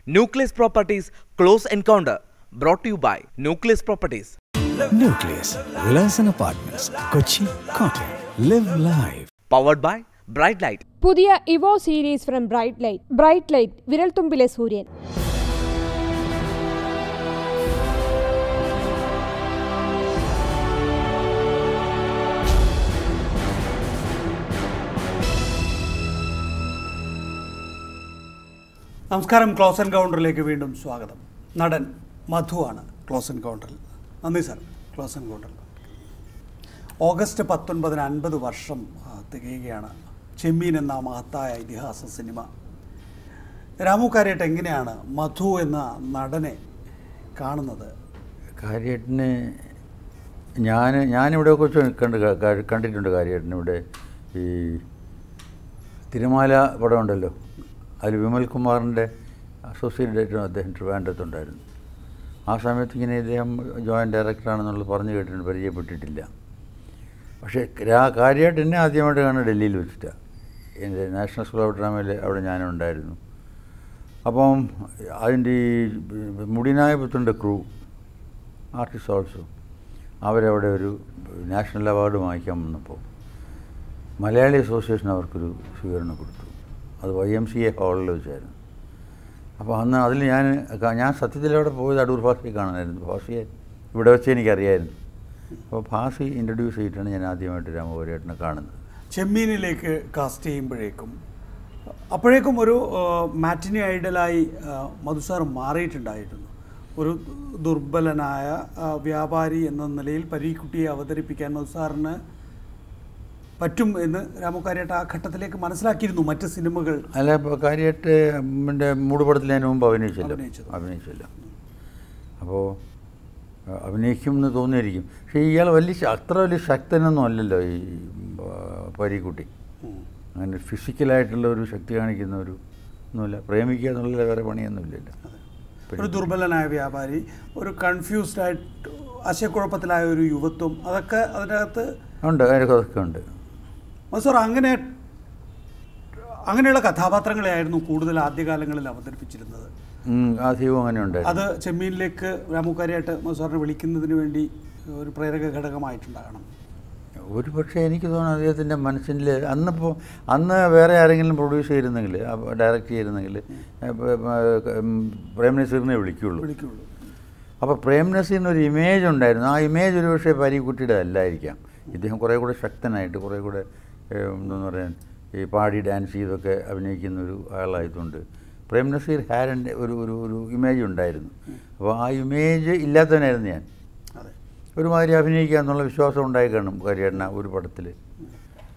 Nucleus Properties Close Encounter, brought to you by Nucleus Properties. Nucleus Villas and Apartments, Kochi, Kottayam. Live life. Powered by Bright Light. പുതിയ Evo series from Bright Light വിരൽത്തുമ്പിലെ സൂര്യൻ. നമസ്കാരം. Close എൻകൗണ്ടറിലേക്ക് വീണ്ടും സ്വാഗതം. നടൻ മധുവാണ് close എൻകൗണ്ടറിൽ. നന്ദി sir. Close എൻകൗണ്ടറിൽ August 19 50 വർഷം തികയുകയാണ് ചെമ്മീൻ എന്ന മഹത്തായ ഇതിഹാസ സിനിമ. രാമു കാര്യട്ട് എങ്ങനെയാണ് മധു എന്ന നടനെ കാണുന്നത്? കാര്യേട്ടനെ ഞാനിവിടെ കുറച്ച് കണ്ടിട്ടുണ്ട്. കാര്യേട്ടനിവിടെ ഈ തിരുമാല പടം ഉണ്ടല്ലോ, അതിൽ വിമൽ കുമാറിൻ്റെ അസോസിയേറ്റ് ഡയറക്ടർ അദ്ദേഹം ട്രിവാൻഡ്രത്തുണ്ടായിരുന്നു. ആ സമയത്ത് ഇങ്ങനെ ഇദ്ദേഹം ജോയിൻറ്റ് ഡയറക്ടറാണെന്നുള്ളത് പറഞ്ഞു കേട്ടിട്ടുണ്ട്, പരിചയപ്പെട്ടിട്ടില്ല. പക്ഷേ കാര്യമായിട്ട് എന്നെ ആദ്യമായിട്ട് കാണുന്നത് ഡൽഹിയിൽ വെച്ചിട്ടാണ്. എൻ്റെ നാഷണൽ സ്കൂൾ ഓഫ് ഡ്രാമയിൽ അവിടെ ഞാനുണ്ടായിരുന്നു. അപ്പം അതിൻ്റെ ഈ മുടിനായപുത്രൻ്റെ ക്രൂ ആർട്ടിസ്റ്റ് ഓൾസോ അവരവിടെ ഒരു നാഷണൽ അവാർഡ് വാങ്ങിക്കാൻ വന്നപ്പോൾ മലയാളി അസോസിയേഷൻ അവർക്കൊരു സ്വീകരണം കൊടുത്തു. അത് YMCA ഹാളിൽ വെച്ചായിരുന്നു. അപ്പോൾ അന്ന് അതിൽ ഞാൻ സത്യത്തിൽ അവിടെ പോയത് അടൂർ ഭാസിയെ കാണാനായിരുന്നു. ഭാസിയെ ഇവിടെ വെച്ച് എനിക്കറിയായിരുന്നു. അപ്പോൾ ഭാസി ഇൻട്രൊഡ്യൂസ് ചെയ്തിട്ടാണ് ഞാൻ ആദ്യമായിട്ട് രാമകോരേട്ടനെ കാണുന്നത്. ചെമ്മീനിലേക്ക് കാസ്റ്റ് അപ്പോഴേക്കും ഒരു മാറ്റിനി ഐഡലായി മധുസാർ മാറിയിട്ടുണ്ടായിരുന്നു. ഒരു ദുർബലനായ വ്യാപാരി എന്ന നിലയിൽ പരീക്കുട്ടിയെ അവതരിപ്പിക്കാൻ മധുസാറിന് പറ്റും എന്ന് രാമകാര്യേട്ട ആ ഘട്ടത്തിലേക്ക് മനസ്സിലാക്കിയിരുന്നു. മറ്റ് സിനിമകൾ അല്ല, ഇപ്പോൾ കാര്യമായിട്ട് എൻ്റെ മൂടുപടത്തിൽ ഞാൻ മുമ്പ് അഭിനയിച്ചില്ല. അപ്പോൾ അഭിനയിക്കും എന്ന് തോന്നിയിരിക്കും. പക്ഷേ ഇയാൾ അത്ര വലിയ ശക്തനൊന്നും അല്ലല്ലോ ഈ പരീക്കുട്ടി. അങ്ങനെ ഫിസിക്കലായിട്ടുള്ള ഒരു ശക്തി കാണിക്കുന്ന ഒന്നുമില്ല. പ്രേമിക്കുക എന്നുള്ള വേറെ പണിയൊന്നുമില്ലല്ലോ. ഒരു ദുർബലനായ വ്യാപാരി, ഒരു കൺഫ്യൂസ്ഡ് ആയിട്ട് ആശയക്കുഴപ്പത്തിലായ ഒരു യുവത്വം, അതൊക്കെ അതിനകത്ത് ഉണ്ട്. അതൊക്കെ ഉണ്ട്. സാർ അങ്ങനെയുള്ള കഥാപാത്രങ്ങളെയായിരുന്നു കൂടുതൽ ആദ്യകാലങ്ങളിൽ അവതരിപ്പിച്ചിരുന്നത്. ആദ്യവും അങ്ങനെ ഉണ്ട്. അത് ചെമ്മീനിലേക്ക് രാമുകാരിയായിട്ട് മധുസാറിനെ വിളിക്കുന്നതിന് വേണ്ടി ഒരു പ്രേരക ഘടകമായിട്ടുണ്ടാകണം. ഒരു പക്ഷേ എനിക്ക് തോന്നുന്നു അദ്ദേഹത്തിൻ്റെ മനസ്സിൽ അന്ന് വേറെ ആരെങ്കിലും പ്രൊഡ്യൂസ് ചെയ്തിരുന്നെങ്കിൽ, ഡയറക്റ്റ് ചെയ്തിരുന്നെങ്കിൽ പ്രേം നസീറിനെ വിളിക്കുകയുള്ളൂ. അപ്പോൾ പ്രേം നസീറിനൊരു ഇമേജ് ഉണ്ടായിരുന്നു. ആ ഇമേജ് ഒരു പക്ഷേ പരീക്കുട്ടിയുടെ അല്ലായിരിക്കാം. ഇദ്ദേഹം കുറേ കൂടെ ശക്തനായിട്ട്, കുറേ കൂടെ എന്താണെന്ന് പറയാൻ ഈ പാടി ഡാൻസ് ചെയ്തൊക്കെ അഭിനയിക്കുന്ന ഒരു ആളായതുകൊണ്ട് പ്രേം നസീർ ഹാരൻ്റെ ഒരു ഇമേജ് ഉണ്ടായിരുന്നു. അപ്പോൾ ആ ഇമേജ് ഇല്ലാത്തവനായിരുന്നു ഞാൻ. ഒരുമാതിരി അഭിനയിക്കുക എന്നുള്ള വിശ്വാസം ഉണ്ടായി കാണും കാര്യേട്ടന ഒരു പടത്തിൽ.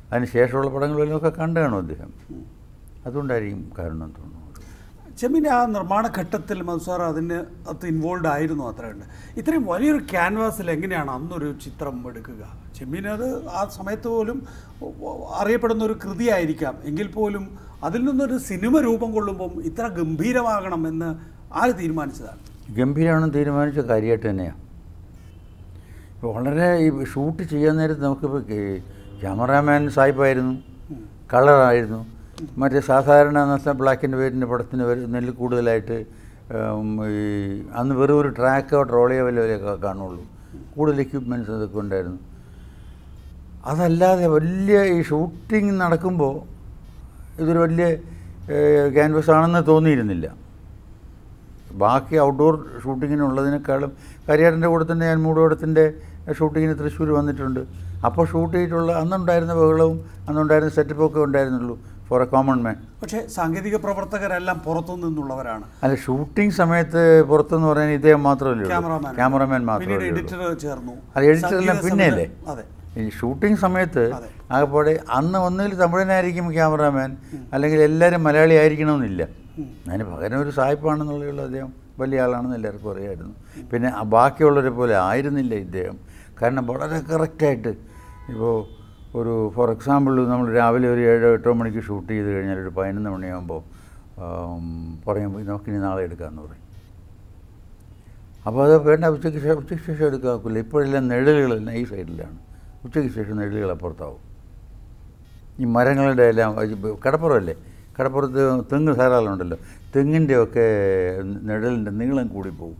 അതിന് ശേഷമുള്ള പടങ്ങളിലൊക്കെ കണ്ടു കാണും അദ്ദേഹം. അതുകൊണ്ടായിരിക്കും കാരണം തോന്നുന്നു. ചെമ്മീൻ്റെ ആ നിർമ്മാണ ഘട്ടത്തിൽ മധുസാർ അത് ഇൻവോൾവ് ആയിരുന്നു. അത്രയുണ്ട്. ഇത്രയും വലിയൊരു ക്യാൻവാസിൽ എങ്ങനെയാണ് അന്നൊരു ചിത്രം എടുക്കുക? ചെമ്മീനത് ആ സമയത്ത് പോലും അറിയപ്പെടുന്ന ഒരു കൃതിയായിരിക്കാം. എങ്കിൽ പോലും അതിൽ നിന്നൊരു സിനിമ രൂപം കൊള്ളുമ്പം ഇത്ര ഗംഭീരമാകണം എന്ന് ആര് തീരുമാനിച്ചതാണ്? ഗംഭീരമാണെന്ന് തീരുമാനിച്ച കാര്യമായിട്ട് തന്നെയാണ്. ഇപ്പോൾ വളരെ ഈ ഷൂട്ട് ചെയ്യാൻ നേരത്ത് നമുക്കിപ്പോൾ ക്യാമറാമാൻ സാഹിബായിരുന്നു, കളറായിരുന്നു. മറ്റേ സാധാരണ ബ്ലാക്ക് ആൻഡ് വൈറ്റിൻ്റെ പടത്തിന് നെല്ല് കൂടുതലായിട്ട് ഈ അന്ന് വെറും ഒരു ട്രാക്കോ ട്രോളിയോ വല്ലവരെയൊക്കെ കാണുള്ളൂ. കൂടുതൽ എക്യുപ്മെൻറ്റ്സ് അതൊക്കെ ഉണ്ടായിരുന്നു. അതല്ലാതെ വലിയ ഈ ഷൂട്ടിങ് നടക്കുമ്പോൾ ഇതൊരു വലിയ ക്യാൻവാസ് ആണെന്ന് തോന്നിയിരുന്നില്ല. ബാക്കി ഔട്ട്ഡോർ ഷൂട്ടിങ്ങിനുള്ളതിനേക്കാളും കാര്യേട്ടൻ്റെ കൂടെ തന്നെ ഞാൻ മൂടുപടത്തിൻ്റെ ഷൂട്ടിങ്ങിന് തൃശ്ശൂർ വന്നിട്ടുണ്ട്. അപ്പോൾ ഷൂട്ട് ചെയ്തിട്ടുള്ള അന്നുണ്ടായിരുന്ന ബഹളവും അന്നുണ്ടായിരുന്ന സെറ്റപ്പൊക്കെ ഉണ്ടായിരുന്നുള്ളൂ ഫോർ എ കോമൺ മാൻ. പക്ഷേ സാങ്കേതിക പ്രവർത്തകരെല്ലാം പുറത്തു നിന്നുള്ളവരാണ്. അല്ല, ഷൂട്ടിംഗ് സമയത്ത് പുറത്തെന്ന് പറയാൻ ഇദ്ദേഹം മാത്രമല്ല, ക്യാമറാമാൻ മാത്രമേ. എഡിറ്റർ ചേർന്നു. അത് എഡിറ്ററെല്ലാം പിന്നെയല്ലേ. ഈ ഷൂട്ടിംഗ് സമയത്ത് ആകെപ്പാടെ അന്ന് ഒന്നുകിൽ തമിഴനായിരിക്കും ക്യാമറാമാൻ, അല്ലെങ്കിൽ എല്ലാവരും മലയാളി ആയിരിക്കണമെന്നില്ല. അതിന് പകരം ഒരു സായിപ്പാണെന്നുള്ള അദ്ദേഹം വലിയ ആളാണെന്ന് എല്ലാവർക്കും അറിയാമായിരുന്നു. പിന്നെ ബാക്കിയുള്ളവരെ പോലെ ആയിരുന്നില്ല ഇദ്ദേഹം. കാരണം വളരെ കറക്റ്റായിട്ട് ഇപ്പോൾ ഒരു ഫോർ എക്സാമ്പിൾ നമ്മൾ രാവിലെ ഒരു 7-8 മണിക്ക് ഷൂട്ട് ചെയ്ത് കഴിഞ്ഞാൽ ഒരു 11 മണിയാകുമ്പോൾ പറയുമ്പോൾ നമുക്കിനി നാളെ എടുക്കാമെന്ന് പറയും. അപ്പോൾ അത് വേണ്ട, ഉച്ചയ്ക്ക് ശേഷം എടുക്കാക്കില്ല. ഇപ്പോഴെല്ലാം നെഴലുകളെല്ലാം ഈ സൈഡിലാണ്. ഉച്ചയ്ക്ക് ശേഷം നെഴലുകൾ അപ്പുറത്താവും. ഈ മരങ്ങളുടെ എല്ലാം കടപ്പുറമല്ലേ, കടപ്പുറത്ത് തെങ്ങ് ധാരാളം ഉണ്ടല്ലോ. തെങ്ങിൻ്റെയൊക്കെ നിഴലിൻ്റെ നീളം കൂടിപ്പോവും.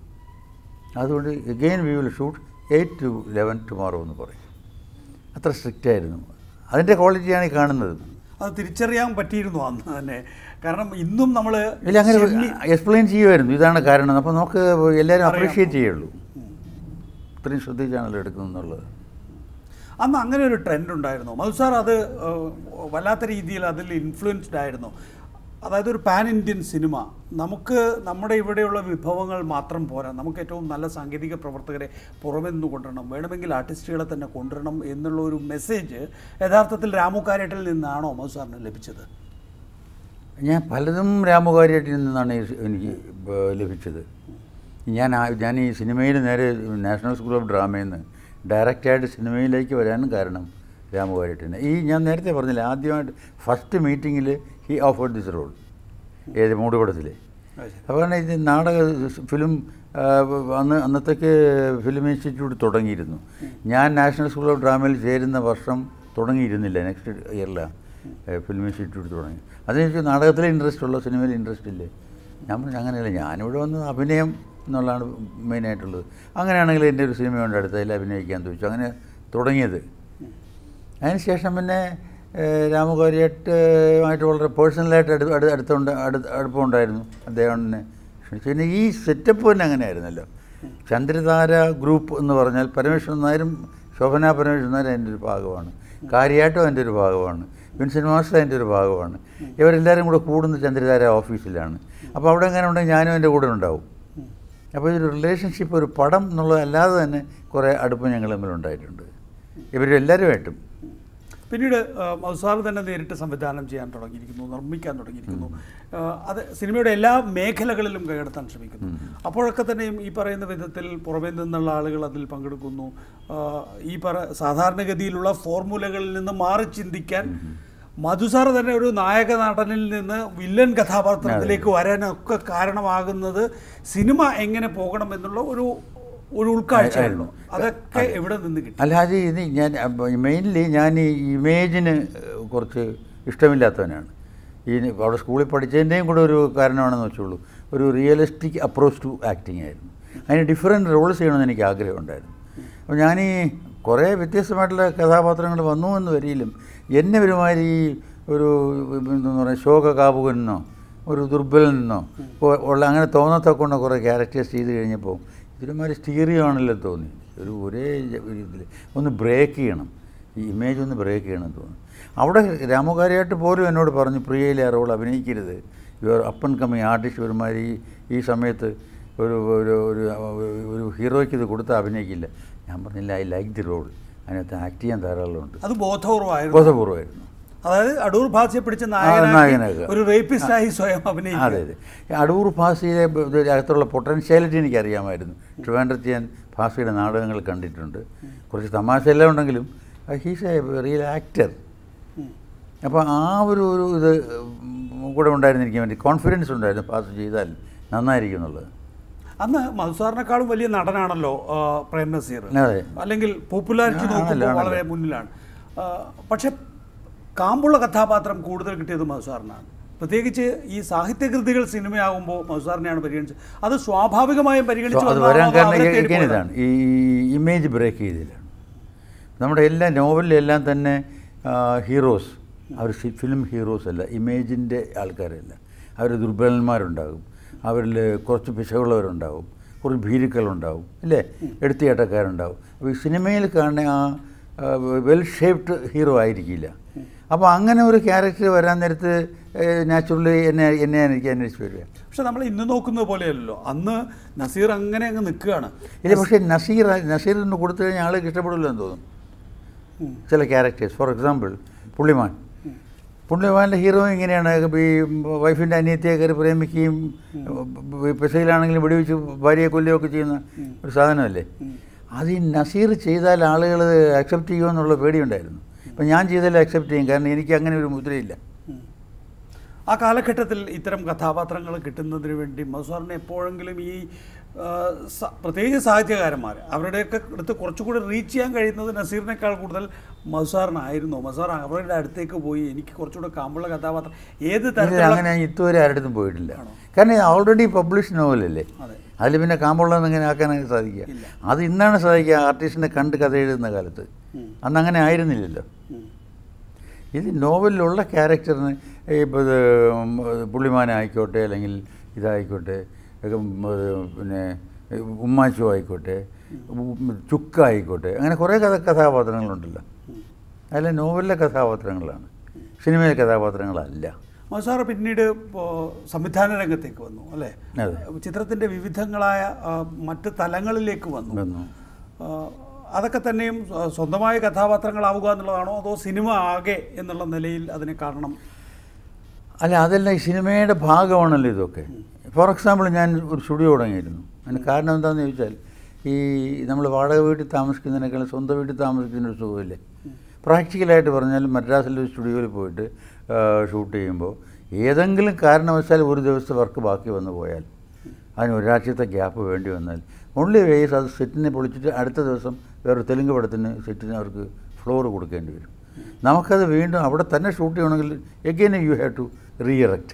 അതുകൊണ്ട് again we will shoot 8 to 11 tomorrow എന്ന് പറയും. അത്ര സ്ട്രിക്റ്റ് ആയിരുന്നു. അതിൻ്റെ ക്വാളിറ്റിയാണ് ഈ കാണുന്നത്. അത് തിരിച്ചറിയാൻ പറ്റിയിരുന്നു അന്ന് തന്നെ. കാരണം ഇന്നും നമ്മൾ ഇല്ല, അങ്ങനെ എക്സ്പ്ലെയിൻ ചെയ്യുമായിരുന്നു, ഇതാണ് കാരണം. അപ്പോൾ നമുക്ക് എല്ലാവരും അപ്രീഷിയേറ്റ് ചെയ്യുള്ളൂ, ഇത്രയും ശ്രദ്ധിച്ചാണല്ലോ എടുക്കുന്നതെന്നുള്ളത്. അന്ന് അങ്ങനെ ഒരു ട്രെൻഡ് ഉണ്ടായിരുന്നു മധു സാർ? അത് വല്ലാത്ത രീതിയിൽ അതിൽ ഇൻഫ്ലുവൻസ്ഡ് ആയിരുന്നു. അതായത് ഒരു പാൻ ഇന്ത്യൻ സിനിമ, നമുക്ക് നമ്മുടെ ഇവിടെയുള്ള വിഭവങ്ങൾ മാത്രം പോരാ, നമുക്ക് ഏറ്റവും നല്ല സാങ്കേതിക പ്രവർത്തകരെ പുറമെ നിന്ന് കൊണ്ടുവരണം, വേണമെങ്കിൽ ആർട്ടിസ്റ്റുകളെ തന്നെ കൊണ്ടുവരണം എന്നുള്ള ഒരു മെസ്സേജ് യഥാർത്ഥത്തിൽ രാമു കാര്യേട്ടിൽ നിന്നാണോ മധു സാറിന് ലഭിച്ചത്? ഞാൻ പലതും രാമു കാര്യേട്ടിൽ നിന്നാണ് എനിക്ക് ലഭിച്ചത്. ഞാൻ ഈ സിനിമയിൽ നേരെ നാഷണൽ സ്കൂൾ ഓഫ് ഡ്രാമയിൽ നിന്ന് ഡയറക്റ്റായിട്ട് സിനിമയിലേക്ക് വരാനും കാരണം രാമു കാര്യേട്ടിന്. ഞാൻ നേരത്തെ പറഞ്ഞില്ല, ആദ്യമായിട്ട് ഫസ്റ്റ് മീറ്റിങ്ങിൽ ഹി ഓഫേർഡ് ദിസ് റോൾ, ഏത് മൂടുപടത്തിൽ. അപ്പോൾ ഇത് നാടക ഫിലിം അന്നത്തേക്ക് ഫിലിം ഇൻസ്റ്റിറ്റ്യൂട്ട് തുടങ്ങിയിരുന്നു. ഞാൻ നാഷണൽ സ്കൂൾ ഓഫ് ഡ്രാമയിൽ ചേരുന്ന വർഷം തുടങ്ങിയിരുന്നില്ല, നെക്സ്റ്റ് ഇയറിലാണ് ഫിലിം ഇൻസ്റ്റിറ്റ്യൂട്ട് തുടങ്ങി. അതിനെനിക്ക് നാടകത്തിൽ ഇൻട്രസ്റ്റ് ഉള്ള, സിനിമയിൽ ഇൻട്രസ്റ്റ് ഇല്ലേ. ഞാൻ പറഞ്ഞു അങ്ങനെയല്ല, ഞാനിവിടെ വന്ന് അഭിനയം എന്നുള്ളതാണ് മെയിനായിട്ടുള്ളത്. അങ്ങനെയാണെങ്കിൽ എൻ്റെ ഒരു സിനിമയുണ്ട് അടുത്തതിൽ അഭിനയിക്കാൻ ചോദിച്ചു, അങ്ങനെ തുടങ്ങിയത്. അതിനുശേഷം പിന്നെ രാമു കാര്യേട്ടുമായിട്ട് വളരെ പേഴ്സണലായിട്ട് അടുപ്പമുണ്ടായിരുന്നു അദ്ദേഹം തന്നെ. പിന്നെ ഈ സെറ്റപ്പ് തന്നെ അങ്ങനെയായിരുന്നല്ലോ. ചന്ദ്രതാര ഗ്രൂപ്പ് എന്ന് പറഞ്ഞാൽ പരമേശ്വരൻ നായരും ശോഭന പരമേശ്വരൻ നായരും അതിൻ്റെ ഒരു ഭാഗമാണ്, കാര്യായിട്ടും അതിൻ്റെ ഒരു ഭാഗമാണ്, വിൻസെൻ്റ് മാസ്റ്റർ അതിൻ്റെ ഒരു ഭാഗമാണ്. ഇവരെല്ലാവരും കൂടെ കൂടുന്ന ചന്ദ്രതാര ഓഫീസിലാണ്. അപ്പോൾ അവിടെ എങ്ങനെ ഉണ്ടെങ്കിൽ ഞാനും എൻ്റെ കൂടെ ഉണ്ടാവും. അപ്പോൾ ഇതൊരു റിലേഷൻഷിപ്പ്, ഒരു പടം എന്നുള്ളതല്ലാതെ തന്നെ കുറേ അടുപ്പം ഞങ്ങൾ തമ്മിലുണ്ടായിട്ടുണ്ട് ഇവരെല്ലാവരുമായിട്ടും. പിന്നീട് മധു സാർ തന്നെ നേരിട്ട് സംവിധാനം ചെയ്യാൻ തുടങ്ങിയിരിക്കുന്നു, നിർമ്മിക്കാൻ തുടങ്ങിയിരിക്കുന്നു. അത് സിനിമയുടെ എല്ലാ മേഖലകളിലും കൈകടത്താൻ ശ്രമിക്കുന്നു. അപ്പോഴൊക്കെ തന്നെയും ഈ പറയുന്ന വിധത്തിൽ പുറമേ നിന്നുള്ള ആളുകൾ അതിൽ പങ്കെടുക്കുന്നു. ഈ സാധാരണഗതിയിലുള്ള ഫോർമുലകളിൽ നിന്ന് മാറി ചിന്തിക്കാൻ മധു സാർ തന്നെ ഒരു നായക നടനിൽ നിന്ന് വില്ലൻ കഥാപാത്രത്തിലേക്ക് വരാനൊക്കെ കാരണമാകുന്നത് സിനിമ എങ്ങനെ പോകണം എന്നുള്ള ഒരു ഉൾക്കാഴ്ചയായിരുന്നു. അതൊക്കെ എവിടെ നിന്ന് കിട്ടി? അല്ലാതെ ഇത് ഞാൻ മെയിൻലി ഞാൻ ഈ ഇമേജിന് കുറച്ച് ഇഷ്ടമില്ലാത്തവനാണ്. അവിടെ സ്കൂളിൽ പഠിച്ചതിൻ്റെയും കൂടെ ഒരു കാരണമാണെന്ന് വെച്ചുള്ളൂ. ഒരു റിയലിസ്റ്റിക് അപ്രോച്ച് ടു ആക്ടിങ് ആയിരുന്നു. അതിന് ഡിഫറെൻറ്റ് റോൾസ് ചെയ്യണമെന്ന് എനിക്ക് ആഗ്രഹമുണ്ടായിരുന്നു. അപ്പോൾ ഞാൻ കുറേ വ്യത്യസ്തമായിട്ടുള്ള കഥാപാത്രങ്ങൾ വന്നു എന്ന് വരിയിലും എന്നെ ഒരുമാതിരി ഒരു എന്താ പറയുക ശോകകാമുകനെന്നോ ഒരു ദുർബലനെന്നോ ഉള്ള അങ്ങനെ തോന്നത്തക്കൊണ്ട കുറേ ക്യാരക്ടേഴ്സ് ചെയ്ത് കഴിഞ്ഞപ്പോൾ ഇതിനുമാതിരി സ്റ്റീറിയോ ആണല്ലോ തോന്നി. ഒരേ രീതിയിൽ ഒന്ന് ബ്രേക്ക് ചെയ്യണം, ഈ ഇമേജ് ഒന്ന് ബ്രേക്ക് ചെയ്യണം തോന്നി. അവിടെ രാമു കാര്യേട്ട് പോലും എന്നോട് പറഞ്ഞു, പ്രിയയിലെ ആ റോൾ അഭിനയിക്കരുത്, your up and coming artist, ഒരുമാതിരി ഈ സമയത്ത് ഒരു ഹീറോയ്ക്ക് ഇത് കൊടുത്താൽ അഭിനയിക്കില്ല. ഞാൻ പറഞ്ഞില്ല, ഐ ലൈക്ക് ദി റോൾ, അതിനകത്ത് ആക്ട് ചെയ്യാൻ ധാരാളമുണ്ട്. അത് ബോധപൂർവമായിരുന്നു. അതായത് അടൂർ ഭാസിയെ പിടിച്ച നായകനായി ഒരു റേപ്പിസ്റ്റായി സ്വയം അഭിനയിച്ചു. അതെ അതെ, അടൂർ ഭാസിയുടെ അകത്തുള്ള പൊട്ടൻഷ്യാലിറ്റി എനിക്കറിയാമായിരുന്നു. ട്രിവാൻഡ്രത്ത് ഞാൻ ഭാസിയുടെ നാടകങ്ങൾ കണ്ടിട്ടുണ്ട്. കുറച്ച് തമാശയെല്ലാം ഉണ്ടെങ്കിലും ഹീസ് എ റിയൽ ആക്ടർ. അപ്പോൾ ആ ഒരു ഇത് കൂടെ ഉണ്ടായിരുന്നു. എനിക്ക് വേണ്ടി കോൺഫിഡൻസ് ഉണ്ടായിരുന്നു ഭാസി ചെയ്താൽ നന്നായിരിക്കും എന്നുള്ളത്. അന്ന് മധു സാറിനേക്കാളും വലിയ നടനാണല്ലോ പ്രേം നസീർ, അല്ലെങ്കിൽ പോപ്പുലാരിറ്റി നോക്കുമ്പോൾ വളരെ മുന്നിലാണ്. പക്ഷെ കാമ്പുള്ള കഥാപാത്രം കൂടുതൽ കിട്ടിയത് മധു സാറിനാണ്. പ്രത്യേകിച്ച് ഈ സാഹിത്യകൃതികൾ സിനിമയാകുമ്പോൾ മധു സാറിനെയാണ് പരിഗണിച്ചത്. അത് സ്വാഭാവികമായും പരിഗണിച്ചു. ഇതാണ് ഈ ഇമേജ് ബ്രേക്ക് ചെയ്തില്ലാണ്. നമ്മുടെ എല്ലാ നോവലിലും എല്ലാം തന്നെ ഹീറോസ് അവർ ഫിലിം ഹീറോസ് അല്ല, ഇമേജിൻ്റെ ആൾക്കാരല്ല. അവർ ദുർബലന്മാരുണ്ടാകും, അവരിൽ കുറച്ച് പിശകുള്ളവരുണ്ടാവും, കുറച്ച് ഭീരുക്കളുണ്ടാവും, അല്ലേ, എടുത്തുചാട്ടക്കാരുണ്ടാവും. അപ്പോൾ ഈ സിനിമയിൽ കാണുന്ന ആ വെൽ ഷേപ്ഡ് ഹീറോ ആയിരിക്കില്ല. അപ്പോൾ അങ്ങനെ ഒരു ക്യാരക്ടർ വരാൻ നേരത്ത് നാച്ചുറലി എന്നെ എനിക്ക് അന്വേഷിച്ച് വരിക. പക്ഷെ നമ്മൾ ഇന്ന് നോക്കുന്നത് പോലെയല്ലോ, അന്ന് നസീർ അങ്ങനെ അങ്ങ് നിൽക്കുകയാണ്. ഇല്ല, പക്ഷേ നസീറിന് കൊടുത്തു കഴിഞ്ഞാൽ ആൾക്ക് ഇഷ്ടപ്പെടില്ല എന്ന് തോന്നും ചില ക്യാരക്ടേഴ്സ്. ഫോർ എക്സാമ്പിൾ പുള്ളിമാൻ്റെ ഹീറോ ഇങ്ങനെയാണ്, ഈ വൈഫിൻ്റെ അനിയത്തിയെ കയറി പ്രേമിക്കുകയും പെസയിലാണെങ്കിലും വെടിവെച്ച് ഭാര്യയെ കൊല്ലുകയൊക്കെ ചെയ്യുന്ന ഒരു സാധനമല്ലേ. അത് ഈ നസീർ ചെയ്താൽ ആളുകൾ അക്സെപ്റ്റ് ചെയ്യുമെന്നുള്ള പേടിയുണ്ടായിരുന്നു. അപ്പം ഞാൻ ചെയ്താലും അക്സെപ്റ്റ് ചെയ്യും, കാരണം എനിക്ക് അങ്ങനെ ഒരു മുദ്രയില്ല. ആ കാലഘട്ടത്തിൽ ഇത്തരം കഥാപാത്രങ്ങൾ കിട്ടുന്നതിന് വേണ്ടി മധുസാറിന് എപ്പോഴെങ്കിലും ഈ പ്രത്യേകിച്ച് സാഹിത്യകാരന്മാർ അവരുടെയൊക്കെ അടുത്ത് കുറച്ചുകൂടി റീച്ച് ചെയ്യാൻ കഴിയുന്നത് നസീറിനേക്കാൾ കൂടുതൽ മധുസാറിനായിരുന്നു? മധുസാർ അവരുടെ അടുത്തേക്ക് പോയി എനിക്ക് കുറച്ചുകൂടെ കാമ്പുള്ള കഥാപാത്രം ഏത് തരത്തിൽ? അങ്ങനെ ഇതുവരെ ആരുടെ പോയിട്ടില്ല. കാരണം ഓൾറെഡി പബ്ലിഷ് നോവലല്ലേ, അതിൽ പിന്നെ കാമ്പുള്ളതെന്ന് എങ്ങനെ ആക്കാനൊക്കെ സാധിക്കുക? അത് ഇന്നാണ് സാധിക്കുക ആർട്ടിസ്റ്റിനെ കണ്ട് കഥ എഴുതുന്ന കാലത്ത്. അന്ന് അങ്ങനെ ആയിരുന്നില്ലല്ലോ. ഇത് നോവലിലുള്ള ക്യാരക്ടറിന് ഇപ്പോൾ ഇത് പുള്ളിമാനായിക്കോട്ടെ, അല്ലെങ്കിൽ ഇതായിക്കോട്ടെ, പിന്നെ ഉമ്മാച്ചു ആയിക്കോട്ടെ, ചുക്കായിക്കോട്ടെ, അങ്ങനെ കുറേ കഥാപാത്രങ്ങളുണ്ടല്ലോ. അതിലെ നോവലിലെ കഥാപാത്രങ്ങളാണ്, സിനിമയിലെ കഥാപാത്രങ്ങളല്ല. മധുസാർ പിന്നീട് സംവിധാന രംഗത്തേക്ക് വന്നു അല്ലേ? ചിത്രത്തിൻ്റെ വിവിധങ്ങളായ മറ്റ് തലങ്ങളിലേക്ക് വന്നു. അതൊക്കെ തന്നെയും സ്വന്തമായ കഥാപാത്രങ്ങളാവുക എന്നുള്ളതാണോ, അതോ സിനിമ ആകെ എന്നുള്ള നിലയിൽ അതിന് കാരണം? അല്ല, അതല്ല, ഈ സിനിമയുടെ ഭാഗമാണല്ലോ ഇതൊക്കെ. ഫോർ എക്സാമ്പിൾ, ഞാൻ ഒരു സ്റ്റുഡിയോ തുടങ്ങിയിരുന്നു. അതിന് കാരണം എന്താണെന്ന് ചോദിച്ചാൽ, ഈ നമ്മൾ വാടക വീട്ടിൽ താമസിക്കുന്നതിനേക്കാളും സ്വന്തം വീട്ടിൽ താമസിക്കുന്നൊരു സുഖമില്ലേ. പ്രാക്ടിക്കലായിട്ട് പറഞ്ഞാൽ മദ്രാസിലെ ഒരു സ്റ്റുഡിയോയിൽ പോയിട്ട് ഷൂട്ട് ചെയ്യുമ്പോൾ ഏതെങ്കിലും കാരണവശാൽ ഒരു ദിവസത്തെ വർക്ക് ബാക്കി വന്നു പോയാൽ, അതിന് ഒരാഴ്ചത്തെ ഗ്യാപ്പ് വേണ്ടി വന്നാൽ, ഓൺലി വേസ് അത് സെറ്റിനെ പൊളിച്ചിട്ട് അടുത്ത ദിവസം വേറെ തെലുങ്ക് പടത്തിന് സെറ്റിന് അവർക്ക് ഫ്ലോർ കൊടുക്കേണ്ടി വരും. നമുക്കത് വീണ്ടും അവിടെ തന്നെ ഷൂട്ട് ചെയ്യണമെങ്കിൽ എഗെയിൻ യു ഹാവ് ടു റീഇറക്റ്റ്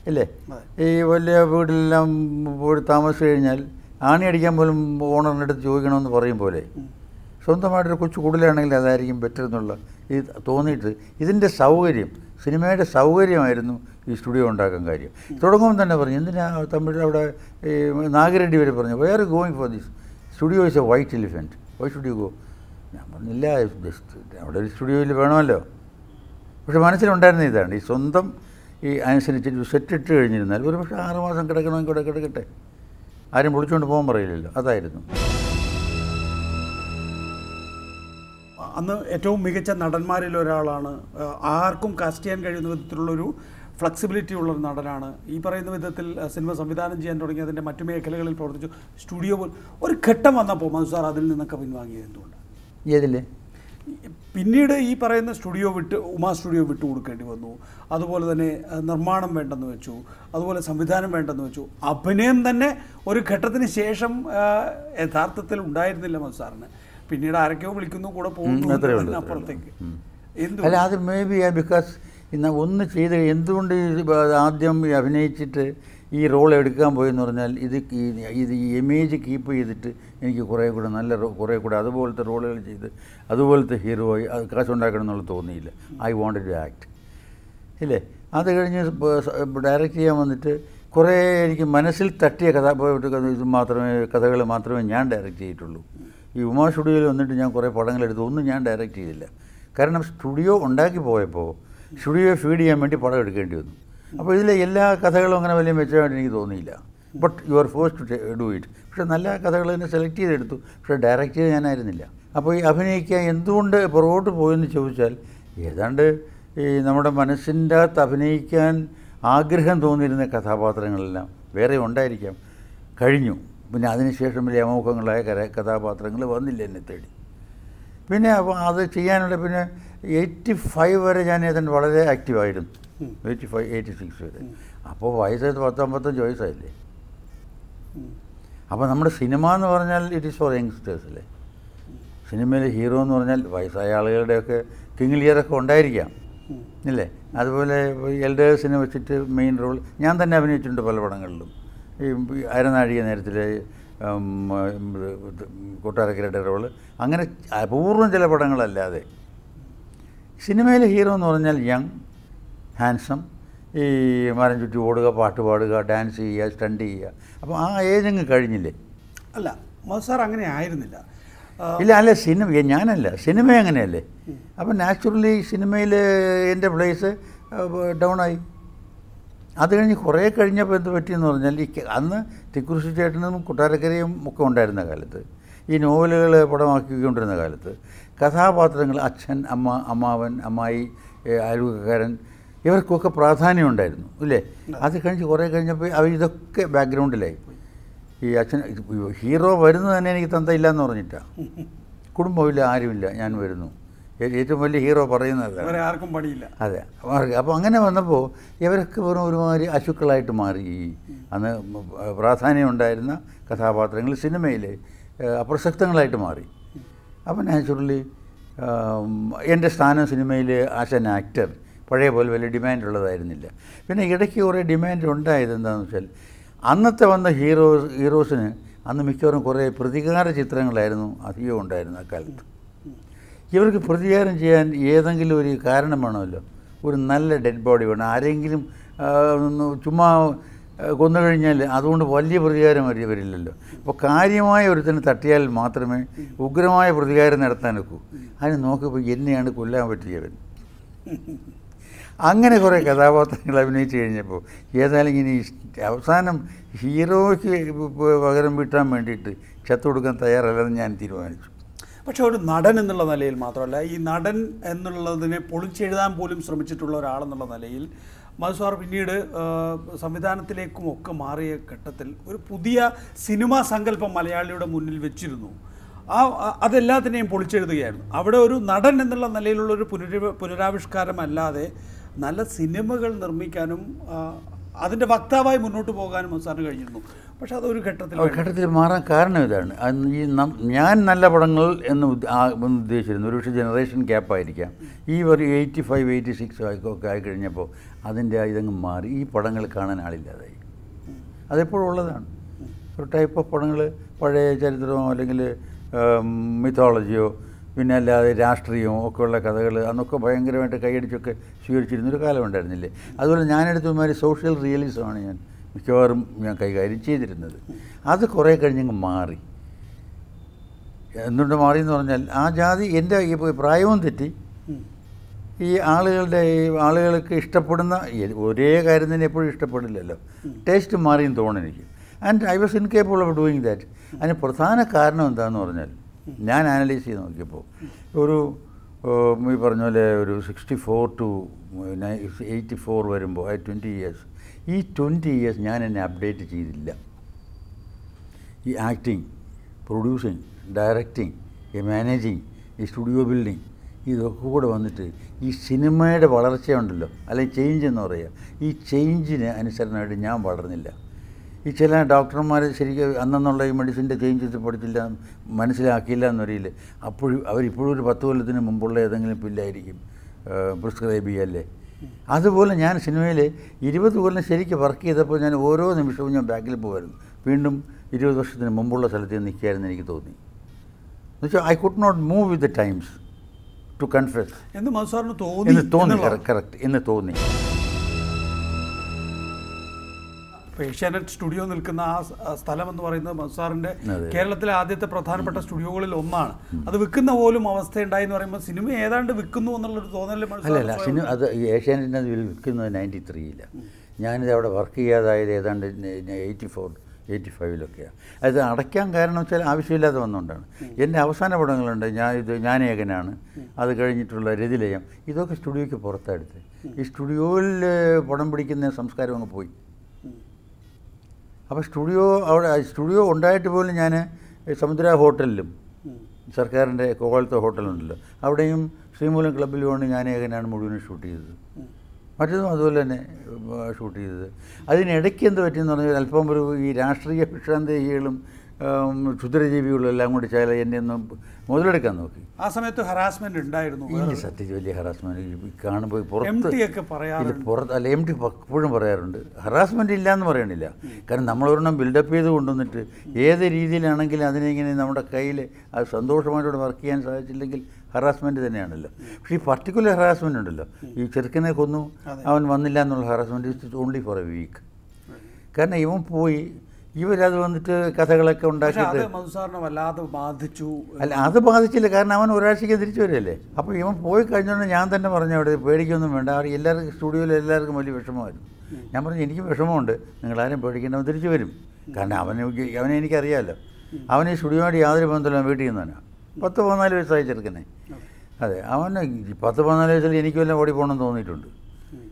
ഇല്ലേ. ഈ വലിയ വീട്ടിലെല്ലാം പോയി താമസിച്ച് കഴിഞ്ഞാൽ ആണി അടിക്കാൻ പോലും ഓണറിൻ്റെ അടുത്ത് ചോദിക്കണമെന്ന് പറയും പോലെ, സ്വന്തമായിട്ടൊരു കൊച്ചു കൂടുതലാണെങ്കിൽ അതായിരിക്കും ബെറ്റർ എന്നുള്ള ഇത് തോന്നിയിട്ട് ഇതിൻ്റെ സൗകര്യം, സിനിമയുടെ സൗകര്യമായിരുന്നു ഈ സ്റ്റുഡിയോ ഉണ്ടാക്കാൻ കാര്യം. തുടങ്ങുമ്പോൾ തന്നെ പറഞ്ഞു, എന്തിനാ തമിഴ് അവിടെ ഈ നാഗരെഡ്ഡി വരെ പറഞ്ഞു, വേറെ going for this studio is A white elephant, why should you go? ഞാൻ പറഞ്ഞില്ല, ജസ്റ്റ് അവിടെ ഒരു സ്റ്റുഡിയോയിൽ വേണമല്ലോ. പക്ഷെ മനസ്സിലുണ്ടായിരുന്ന ഇതാണ്, ഈ സ്വന്തം ഈ അനുസരിച്ച് സെറ്റ് ഇട്ട് കഴിഞ്ഞിരുന്നാൽ ഒരു പക്ഷേ 6 മാസം കിടക്കണമെങ്കിൽ കൂടെ കിടക്കട്ടെ, ആരും പൊളിച്ചുകൊണ്ട് പോകാൻ പറയില്ലല്ലോ. അതായിരുന്നു അന്ന് ഏറ്റവും മികച്ച നടന്മാരിൽ ഒരാളാണ്. ആർക്കും കാസ്റ്റ് ചെയ്യാൻ കഴിയുന്ന വിധത്തിലുള്ളൊരു ഫ്ലെക്സിബിലിറ്റി ഉള്ളൊരു നടനാണ്. ഈ പറയുന്ന വിധത്തിൽ സിനിമ സംവിധാനം ചെയ്യാൻ തുടങ്ങി അതിൻ്റെ മറ്റു മേഖലകളിൽ പ്രവർത്തിച്ചു. സ്റ്റുഡിയോ പോലും ഒരു ഘട്ടം വന്നപ്പോൾ മധുസാർ അതിൽ നിന്നൊക്കെ പിൻവാങ്ങിയത് എന്തുകൊണ്ട്? ഏതില്ലേ? പിന്നീട് ഈ പറയുന്ന സ്റ്റുഡിയോ ഉമാ സ്റ്റുഡിയോ വിട്ടു കൊടുക്കേണ്ടി വന്നു. അതുപോലെ തന്നെ നിർമ്മാണം വേണ്ടെന്ന് വെച്ചു, അതുപോലെ സംവിധാനം വേണ്ടെന്ന് വെച്ചു. അഭിനയം തന്നെ ഒരു ഘട്ടത്തിന് ശേഷം യഥാർത്ഥത്തിൽ ഉണ്ടായിരുന്നില്ല മധുസാറിന്. പിന്നീട് ആരൊക്കെയോ വിളിക്കുന്നു, കൂടെ പോകുന്നു, അപ്പുറത്തേക്ക്. അല്ല, അത് മേ ബി ബിക്കോസ് ഇന്ന് ഒന്ന് ചെയ്ത് എന്തുകൊണ്ട് ആദ്യം അഭിനയിച്ചിട്ട് ഈ റോൾ എടുക്കാൻ പോയെന്ന് പറഞ്ഞാൽ ഇത് ഈ ഇമേജ് കീപ്പ് ചെയ്തിട്ട് എനിക്ക് കുറേ കൂടെ അതുപോലത്തെ റോളുകൾ ചെയ്ത് അതുപോലത്തെ ഹീറോ ആയി കാശുണ്ടാക്കണം എന്നുള്ളത് തോന്നിയില്ല. ഐ വാണ്ടഡ് ടു ആക്ട് ഇല്ലേ. അത് കഴിഞ്ഞ് ഡയറക്റ്റ് ചെയ്യാൻ വന്നിട്ട് കുറേ എനിക്ക് മനസ്സിൽ തട്ടിയ കഥകൾ മാത്രമേ ഞാൻ ഡയറക്റ്റ് ചെയ്തിട്ടുള്ളൂ. ഈ ഉമാ സ്റ്റുഡിയോയിൽ വന്നിട്ട് ഞാൻ കുറേ പടങ്ങളെടുത്തു, ഒന്നും ഞാൻ ഡയറക്റ്റ് ചെയ്തില്ല. കാരണം സ്റ്റുഡിയോ ഉണ്ടാക്കി പോയപ്പോൾ സ്റ്റുഡിയോയെ ഫീഡ് ചെയ്യാൻ വേണ്ടി പടം എടുക്കേണ്ടി വന്നു. അപ്പോൾ ഇതിലെ എല്ലാ കഥകളും അങ്ങനെ വലിയ മെച്ചമായിട്ട് എനിക്ക് തോന്നിയില്ല. But you are force to do it. പക്ഷേ നല്ല കഥകൾ തന്നെ സെലക്ട് ചെയ്തെടുത്തു, പക്ഷേ ഡയറക്റ്റ് ചെയ്ത് ഞാനായിരുന്നില്ല. അപ്പോൾ ഈ അഭിനയിക്കാൻ എന്തുകൊണ്ട് പുറകോട്ട് പോയെന്ന് ചോദിച്ചാൽ, ഏതാണ്ട് ഈ നമ്മുടെ മനസ്സിൻ്റെ അകത്ത് അഭിനയിക്കാൻ ആഗ്രഹം തോന്നിയിരുന്ന കഥാപാത്രങ്ങളെല്ലാം വേറെ ഉണ്ടായിരിക്കാം, കഴിഞ്ഞു. പിന്നെ അതിനുശേഷം വലിയ അമോഘങ്ങളായ കഥാപാത്രങ്ങൾ വന്നില്ല എന്നെ തേടി. പിന്നെ അപ്പോൾ അത് ചെയ്യാനുള്ള പിന്നെ 85 വരെ ഞാൻ ഏതാണ്ട് വളരെ ആക്റ്റീവായിരുന്നു. 85, 86 വരെ. അപ്പോൾ വയസ്സ് 19 വയസ്സായില്ലേ. അപ്പോൾ നമ്മുടെ സിനിമ എന്ന് പറഞ്ഞാൽ ഇറ്റ് ഈസ് ഫോർ യങ്സ്റ്റേഴ്സ് അല്ലേ. സിനിമയിലെ ഹീറോ എന്ന് പറഞ്ഞാൽ വയസ്സായ ആളുകളുടെയൊക്കെ കിങ്ങിലിയറൊക്കെ ഉണ്ടായിരിക്കാം ഇല്ലേ. അതുപോലെ എൽഡേഴ്സിനെ വെച്ചിട്ട് മെയിൻ റോൾ ഞാൻ തന്നെ അഭിനയിച്ചിട്ടുണ്ട് പല പടങ്ങളിലും. ഈ അരനാഴിക നേരത്തിലെ കൊട്ടാരക്കരയുടെ റോള്, അങ്ങനെ അപൂർവം ചില പടങ്ങളല്ലാതെ. സിനിമയിലെ ഹീറോ എന്ന് പറഞ്ഞാൽ യങ്, ഹാൻസം, ഈ മരം ചുറ്റി ഓടുക, പാട്ട് പാടുക, ഡാൻസ് ചെയ്യുക, സ്റ്റണ്ട് ചെയ്യുക. അപ്പോൾ ആ ഏജങ്ങ് കഴിഞ്ഞില്ലേ. അല്ല, മധുസാർ അങ്ങനെ ആയിരുന്നില്ല. ഇല്ല, അല്ല, ഞാനല്ല, സിനിമ അങ്ങനെയല്ലേ. അപ്പം നാച്ചുറലി സിനിമയിൽ എൻ്റെ പ്ലേസ് ഡൗണായി. അത് കഴിഞ്ഞ് കുറേ കഴിഞ്ഞപ്പോൾ എന്ത് പറ്റിയെന്ന് പറഞ്ഞാൽ, അന്ന് തിക്കുറിശി ചേട്ടനും കൊട്ടാരക്കരയും ഒക്കെ ഉണ്ടായിരുന്ന കാലത്ത്, ഈ നോവലുകൾ പടമാക്കിക്കൊണ്ടിരുന്ന കാലത്ത് കഥാപാത്രങ്ങൾ അച്ഛൻ, അമ്മ, അമ്മാവൻ, അമ്മായി, അയൽവക്കക്കാരൻ ഇവർക്കൊക്കെ പ്രാധാന്യം ഉണ്ടായിരുന്നു ഇല്ലേ. അത് കഴിഞ്ഞ് കുറേ കഴിഞ്ഞപ്പോൾ ഇതൊക്കെ ബാക്ക്ഗ്രൗണ്ടിലായി. ഈ അച്ഛൻ ഹീറോ വരുന്നത് തന്നെ എനിക്ക് തന്തയില്ല എന്ന് പറഞ്ഞിട്ടാണ്. കുടുംബമില്ല, ആരുമില്ല, ഞാൻ വരുന്നു. ഏറ്റവും വലിയ ഹീറോ പറയുന്നത്. വേറെ ആർക്കും പണിയില്ല. അതെ. അപ്പോൾ അങ്ങനെ വന്നപ്പോൾ ഇവരൊക്കെ വെറും ഒരുമാതിരി അശുക്കളായിട്ട് മാറി. അന്ന് പ്രാധാന്യം ഉണ്ടായിരുന്ന കഥാപാത്രങ്ങൾ സിനിമയിൽ അപ്രസക്തങ്ങളായിട്ട് മാറി. അപ്പോൾ നാച്ചുറലി എൻ്റെ സ്ഥാനം സിനിമയിൽ ആസ് എൻ ആക്ടർ പഴയ പോലെ വലിയ ഡിമാൻഡ് ഉള്ളതായിരുന്നില്ല. പിന്നെ ഇടയ്ക്ക് കുറേ ഡിമാൻഡ് ഉണ്ടായത് എന്താണെന്ന് വെച്ചാൽ അന്നത്തെ വന്ന ഹീറോസിന് അന്ന് മിക്കവാറും കുറേ പ്രതികാര ചിത്രങ്ങളായിരുന്നു അധികം ഉണ്ടായിരുന്നത് അക്കാലത്ത്. ഇവർക്ക് പ്രതികാരം ചെയ്യാൻ ഏതെങ്കിലും ഒരു കാരണം വേണമല്ലോ. ഒരു നല്ല ഡെഡ് ബോഡി വേണം. ആരെങ്കിലും ചുമ്മാ കൊന്നു കഴിഞ്ഞാൽ അതുകൊണ്ട് വലിയ പ്രതികാരം വരില്ലല്ലോ. അപ്പോൾ കാര്യമായ ഒരുത്തിന് തട്ടിയാൽ മാത്രമേ ഉഗ്രമായ പ്രതികാരം നടത്താനൊക്കൂ. അതിന് നോക്കിയപ്പോൾ എന്നെയാണ് കൊല്ലാൻ പറ്റിയവൻ. അങ്ങനെ കുറേ കഥാപാത്രങ്ങൾ അഭിനയിച്ച് കഴിഞ്ഞപ്പോൾ ഏതായാലും ഇനി അവസാനം ഹീറോയ്ക്ക് പകരം വീട്ടാൻ വേണ്ടിയിട്ട് ചത്തു കൊടുക്കാൻ തയ്യാറല്ലെന്ന് ഞാൻ തീരുമാനിച്ചു. പക്ഷെ ഒരു നടൻ എന്നുള്ള നിലയിൽ മാത്രമല്ല, ഈ നടൻ എന്നുള്ളതിനെ പൊളിച്ചെഴുതാൻ പോലും ശ്രമിച്ചിട്ടുള്ള ഒരാളെന്നുള്ള നിലയിൽ മധു പിന്നീട് സംവിധാനത്തിലേക്കും ഒക്കെ മാറിയ ഘട്ടത്തിൽ ഒരു പുതിയ സിനിമാ സങ്കല്പം മലയാളിയുടെ മുന്നിൽ വെച്ചിരുന്നു. അതെല്ലാത്തിനെയും പൊളിച്ചെഴുതുകയായിരുന്നു. അവിടെ ഒരു നടൻ എന്നുള്ള നിലയിലുള്ളൊരു പുനരാവിഷ്കാരമല്ലാതെ നല്ല സിനിമകൾ നിർമ്മിക്കാനും അതിൻ്റെ വക്താവായി മുന്നോട്ട് പോകാനും മധു കഴിഞ്ഞിരുന്നു. പക്ഷെ അതൊരു ഘട്ടത്തിൽ മാറാൻ കാരണം ഇതാണ്. ഈ ഞാൻ നല്ല പടങ്ങൾ എന്ന് ഉദ്ദേശിച്ചിരുന്നു. ഒരു പക്ഷേ ജനറേഷൻ ഗ്യാപ്പായിരിക്കാം. ഈ ഒരു 85, 86 ഒക്കെ ആയിക്കഴിഞ്ഞപ്പോൾ അതിൻ്റെ ഇതങ്ങ് മാറി. ഈ പടങ്ങൾ കാണാൻ ആളില്ലാതായി. അതെപ്പോഴും ഉള്ളതാണ്. ഒരു ടൈപ്പ് ഓഫ് പടങ്ങൾ പഴയ ചരിത്രമോ അല്ലെങ്കിൽ മിത്തോളജിയോ പിന്നെ അല്ലാതെ രാഷ്ട്രീയമോ ഒക്കെയുള്ള കഥകൾ അന്നൊക്കെ ഭയങ്കരമായിട്ട് കൈയടിച്ചൊക്കെ സ്വീകരിച്ചിരുന്നൊരു കാലം ഉണ്ടായിരുന്നില്ലേ. അതുപോലെ ഞാനെടുത്തമാതിരി സോഷ്യൽ റിയലിസമാണ് മിക്കവാറും ഞാൻ കൈകാര്യം ചെയ്തിരുന്നത്. അത് കുറേ കഴിഞ്ഞങ്ങ് മാറി. എന്തുകൊണ്ട് മാറിയെന്ന് പറഞ്ഞാൽ ആ ജാതി എൻ്റെ ഈ പ്രായവും തെറ്റി. ഈ ആളുകൾക്ക് ഇഷ്ടപ്പെടുന്ന ഒരേ കാര്യം തന്നെ എപ്പോഴും ഇഷ്ടപ്പെടില്ലല്ലോ. ടേസ്റ്റ് മാറിയെന്ന് തോന്നുന്നു എനിക്ക്. And I was incapable of doing that. അതിന് പ്രധാന കാരണം എന്താണെന്ന് പറഞ്ഞാൽ ഞാൻ അനലൈസ് ചെയ്ത് നോക്കിയപ്പോൾ ഈ പറഞ്ഞ പോലെ ഒരു 64 to 84 വരുമ്പോൾ 20 years, ഈ 20 years ഞാൻ എന്നെ അപ്ഡേറ്റ് ചെയ്തില്ല. ഈ ആക്ടിങ്, പ്രൊഡ്യൂസിങ്, ഡയറക്റ്റിങ്, ഈ മാനേജിങ്, ഈ സ്റ്റുഡിയോ ബിൽഡിങ്, ഇതൊക്കെ കൂടെ വന്നിട്ട് ഈ സിനിമയുടെ വളർച്ചയുണ്ടല്ലോ, അല്ലെങ്കിൽ ചേഞ്ച് എന്ന് പറയുക, ഈ ചേഞ്ചിന് അനുസരണമായിട്ട് ഞാൻ വളർന്നില്ല. ഈ ചില ഡോക്ടർമാർ ശരിക്കും അന്നുള്ള ഈ മെഡിസിൻ്റെ ചേഞ്ചസ് പഠിച്ചില്ല, മനസ്സിലാക്കിയില്ല എന്നറിയില്ല. അവരിപ്പോഴും ഒരു 10 കൊല്ലത്തിന് മുമ്പുള്ള ഏതെങ്കിലും പില്ലായിരിക്കും പ്രിസ്ക്രൈബ് ചെയ്യല്ലേ. അതുപോലെ ഞാൻ സിനിമയിൽ 20 കൊല്ലം ശരിക്കും വർക്ക് ചെയ്തപ്പോൾ ഞാൻ ഓരോ നിമിഷവും ഞാൻ ബാക്കിൽ പോകുമായിരുന്നു. വീണ്ടും 20 വർഷത്തിന് മുമ്പുള്ള സ്ഥലത്ത് നിൽക്കുകയായിരുന്നു എനിക്ക് തോന്നി. എന്നുവെച്ചാൽ I could not move with the times to confess എന്ന് തോന്നി. കറക്റ്റ് എന്ന് തോന്നി. ഏഷ്യാനെറ്റ് സ്റ്റുഡിയോ നിൽക്കുന്ന ആ സ്ഥലം എന്ന് പറയുന്നത് മധുസാറിൻ്റെ കേരളത്തിലെ ആദ്യത്തെ പ്രധാനപ്പെട്ട സ്റ്റുഡിയോകളിൽ ഒന്നാണ്. അത് വിൽക്കുന്ന പോലും അവസ്ഥയുണ്ടായി എന്ന് പറയുമ്പോൾ സിനിമ ഏതാണ്ട് വിൽക്കുന്നു എന്നുള്ളൊരു തോന്നൽ. അല്ലല്ല, സിനിമ അത് ഏഷ്യാനെറ്റിന് അത് വിൽക്കുന്നത് 93-ലാണ്. ഞാനിത് അവിടെ വർക്ക് ചെയ്യാതായത് ഏതാണ്ട് 84, 85-ലൊക്കെയാണ്. അത് അടയ്ക്കാൻ കാരണം വെച്ചാൽ ആവശ്യമില്ലാതെ വന്നുകൊണ്ടാണ്. എൻ്റെ അവസാന പടങ്ങളുണ്ട്. ഞാൻ ഏകനാണ്, അത് കഴിഞ്ഞിട്ടുള്ള രതിലയം, ഇതൊക്കെ സ്റ്റുഡിയോയ്ക്ക് പുറത്തെടുത്ത്. ഈ സ്റ്റുഡിയോയിൽ പടം പിടിക്കുന്ന സംസ്കാരം അങ്ങ് പോയി. അപ്പോൾ സ്റ്റുഡിയോ ഉണ്ടായിട്ട് പോലും ഞാൻ സമുദ്ര ഹോട്ടലിലും, സർക്കാരിൻ്റെ കോവളത്തെ ഹോട്ടലുണ്ടല്ലോ, അവിടെയും ശ്രീമൂലം ക്ലബ്ബിലുമാണ് ഞാൻ ഏകനാണ് മുഴുവനും ഷൂട്ട് ചെയ്തത്. മറ്റതും അതുപോലെ തന്നെ ഷൂട്ട് ചെയ്തത്. അതിനിടയ്ക്ക് എന്ത് പറ്റിയെന്ന് പറഞ്ഞാൽ അല്പം ഈ രാഷ്ട്രീയ ഭിക്ഷാന്തേഹികളും ക്ഷുദ്രജീവികളും എല്ലാം കൂടി ചില എന്നെ ഒന്ന് മുതലെടുക്കാൻ നോക്കി. ആ സമയത്ത് ഹറാസ്മെന്റ് ഉണ്ടായിരുന്നു. ഈ സത്യത്തിൽ വലിയ ഹറാസ്മെന്റ് കാണുമ്പോൾ പുറത്ത് അല്ല, MD എപ്പോഴും പറയാറുണ്ട്. ഹറാസ്മെന്റ് ഇല്ല എന്ന് പറയണില്ല. കാരണം നമ്മളൊരെണ്ണം ബിൽഡപ്പ് ചെയ്ത് കൊണ്ടുവന്നിട്ട് ഏത് രീതിയിലാണെങ്കിലും അതിനെങ്ങനെ നമ്മുടെ കയ്യിൽ അത് സന്തോഷമായിട്ട് വർക്ക് ചെയ്യാൻ സാധിച്ചില്ലെങ്കിൽ ഹറാസ്മെൻറ്റ് തന്നെയാണല്ലോ. പക്ഷേ ഈ പർട്ടിക്കുലർ ഹറാസ്മെൻ്റ് ഉണ്ടല്ലോ, ഈ ചെറുക്കനെ കൊന്നു അവൻ വന്നില്ല എന്നുള്ള harassment it's only for a week. കാരണം ഇവൻ പോയി ഇവരത് വന്നിട്ട് കഥകളൊക്കെ ഉണ്ടാക്കിയിട്ട് വല്ലാതെ ബാധിച്ചു. അല്ല, അത് ബാധിച്ചില്ല. കാരണം അവൻ ഒരാഴ്ചയ്ക്ക് തിരിച്ചു വരികയല്ലേ. അപ്പോൾ ഇവൻ പോയി കഴിഞ്ഞുകൊണ്ട് ഞാൻ തന്നെ പറഞ്ഞു അവിടെ പേടിക്കൊന്നും വേണ്ട. അവർ എല്ലാവർക്കും സ്റ്റുഡിയോയിൽ എല്ലാവർക്കും വലിയ വിഷമമായിരുന്നു. ഞാൻ പറഞ്ഞു എനിക്ക് വിഷമമുണ്ട്, നിങ്ങളാരും പേടിക്കേണ്ട, അവൻ തിരിച്ചു വരും. കാരണം അവനെ എനിക്കറിയാമല്ലോ. അവന് ഈ സ്റ്റുഡിയോയായിട്ട് യാതൊരു ബന്ധമില്ല, വീട്ടിൽ നിന്നാണ്. 10-14 വയസ്സായി ചെറുക്കനെ. അതെ, അവന് 10-14 വയസ്സിൽ എനിക്ക് വല്ലതും ഓടി പോകണമെന്ന് തോന്നിയിട്ടുണ്ട്.